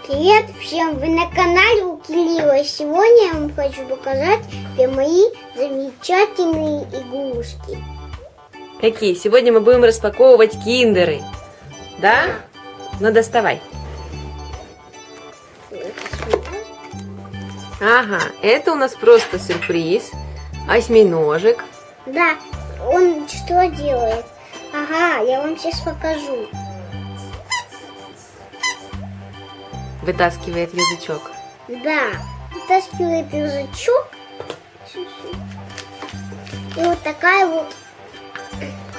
Привет всем! Вы на канале у Кирилла. Сегодня я вам хочу показать все мои замечательные игрушки. Какие? Сегодня мы будем распаковывать киндеры. Да? Ну доставай. Ага, это у нас просто сюрприз. Осьминожек. Да, он что делает? Ага, я вам сейчас покажу. Вытаскивает язычок. Да, вытаскивает язычок. И вот такая вот.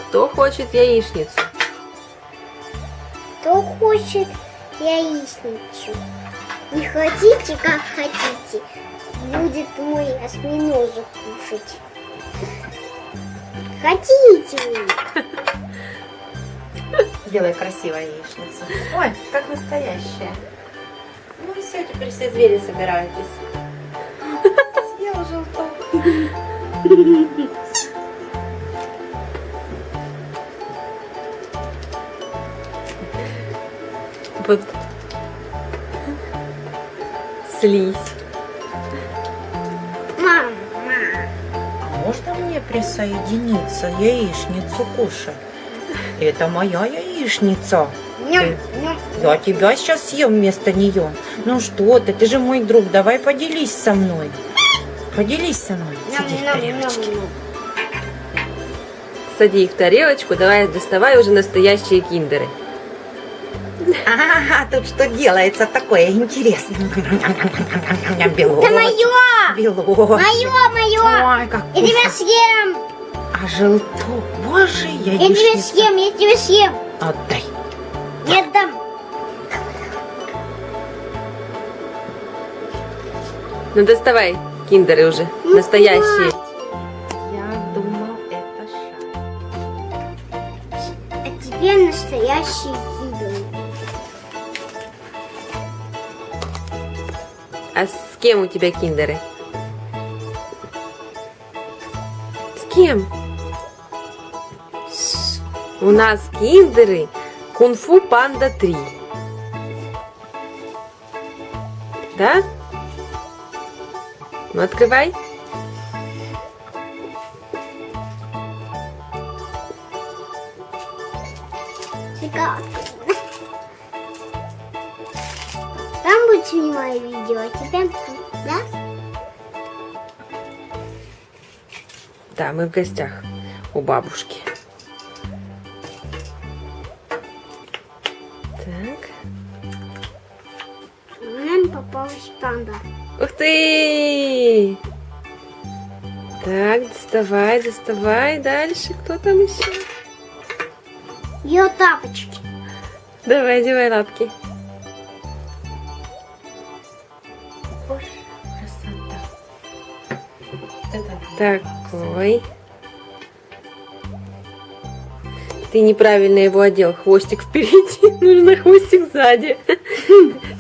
Кто хочет яичницу? Кто хочет яичницу? Не хотите, как хотите. Будет мой осьминожек кушать. Хотите вы? Сделай красивую яичницу. Ой, как настоящая. Ну все, теперь все звери собираются. Съел желток. Вот. Слизь. Мама. Можно мне присоединиться, яичницу кушать? Это моя яичница. Я тебя сейчас съем вместо нее. Ну что ты же мой друг, давай поделись со мной. Поделись со мной. Сиди в тарелочке. Сади их в тарелочку, давай доставай уже настоящие киндеры. Ага, тут что делается такое интересное? Белок. Это мое! Белок. Мое! Ой, как Я тебя вкусно. съем! А желток, боже, Я тебя яичница. съем, я тебя съем! Отдай. Не отдам! Ну доставай киндеры уже, Ну, настоящие. Я думал, это шар. А теперь настоящие киндеры. А с кем у тебя киндеры? С кем? У нас киндеры Кунг-фу Панда 3. Да? Ну, открывай. Шоколадка. Там будет снимать видео, а теперь тут, да? Да, мы в гостях у бабушки. Так. Нам попалась панда. Ух ты! Так, доставай, доставай. Дальше кто там еще? Ее тапочки. Давай, одевай лапки. Боже, красота. Это Такой. Ты неправильно его одел. Хвостик впереди. Нужно хвостик сзади.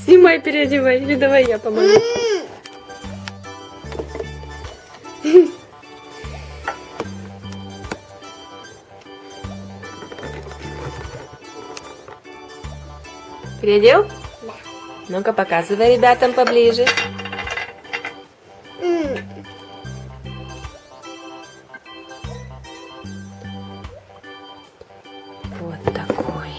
Снимай, переодевай. Или давай я помогу. Переодел? Да. Ну-ка, показывай ребятам поближе. Вот такой.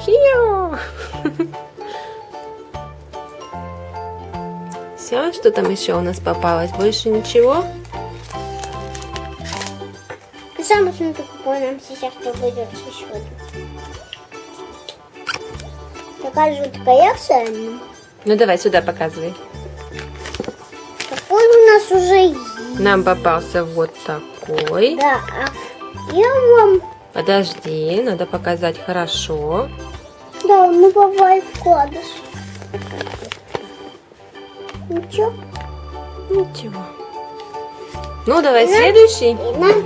Хио! Все, что там еще у нас попалось? Больше ничего? Самый смотри, какой нам сейчас попадется еще один. Такая жуткая реакция. Ну давай сюда показывай. Какой у нас уже есть. Нам попался вот такой. Да, а я вам... Подожди, надо показать хорошо. Да, мы попали в вкладыш. Ничего. Ничего. Ну давай следующий. И нам...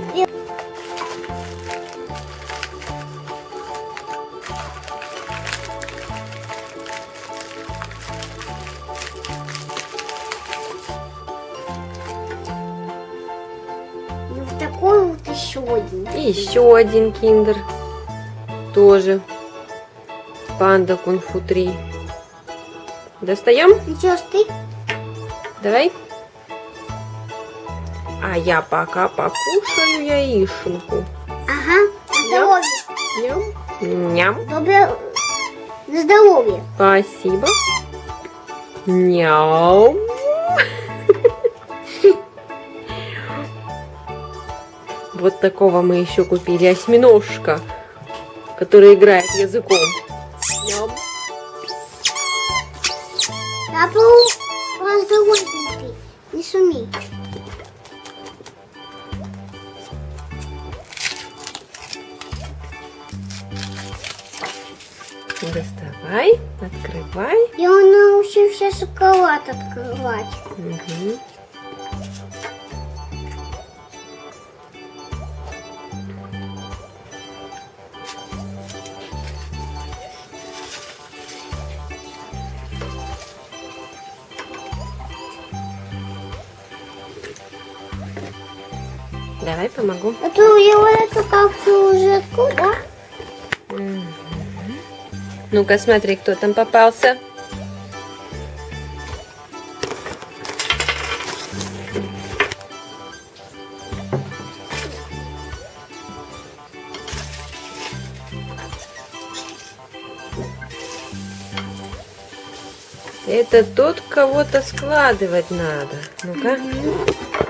еще один. И еще один киндер. Тоже. Панда Кунг-фу 3. Достаем? Сейчас ты. Давай. А я пока покушаю яишенку. Ага. Здоровье. Ням. Ням. Доброе. На здоровье. Спасибо. Ням. Вот такого мы еще купили. Осьминожка, который играет языком. Ням. Папа, раздовольный ты. Не шуми. Доставай, открывай. Я научился шоколад открывать. Угу. Давай помогу. А то я вот эту капсулу уже открою, да? Ну-ка, смотри, кто там попался. Это тот, кого-то складывать надо. Ну-ка,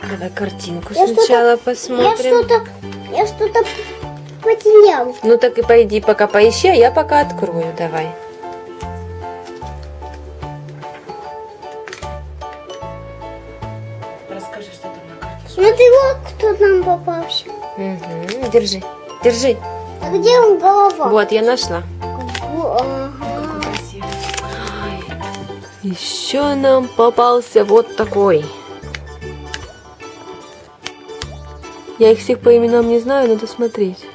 давай картинку Я сначала Я посмотрим. что-то потерял. Ну так и пойди пока поищи, а я пока открою. Давай. Расскажи, что там на карте. Смотри, вот кто нам попался. Угу. Держи, держи. А где он голова? Вот, я нашла. Ага. Красиво. Еще нам попался вот такой. Я их всех по именам не знаю, надо смотреть.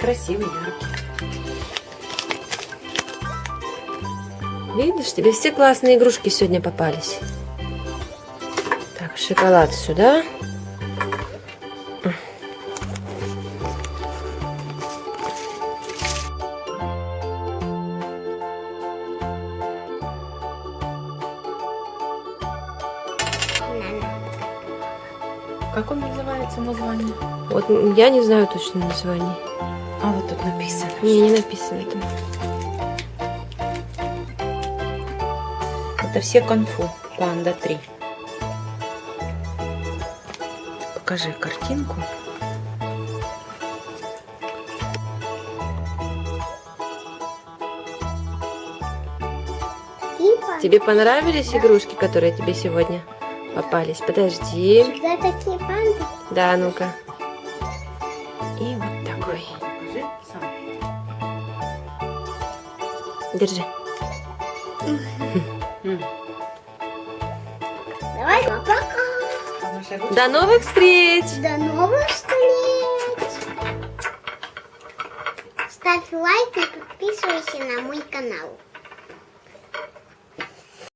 Красивый, яркий. Видишь, тебе все классные игрушки сегодня попались. Так, шоколад сюда. Как он называется, название? Вот я не знаю точно название. А вот тут написано. Не написано там. Это все конфу. Панда 3. Покажи картинку. Типа. Тебе понравились игрушки, которые тебе сегодня попались? Подожди. Всегда такие панды. Да, ну-ка. И вот такой. Покажи сам. Держи. Давай, пока. До новых встреч! До новых встреч. Ставь лайк и подписывайся на мой канал.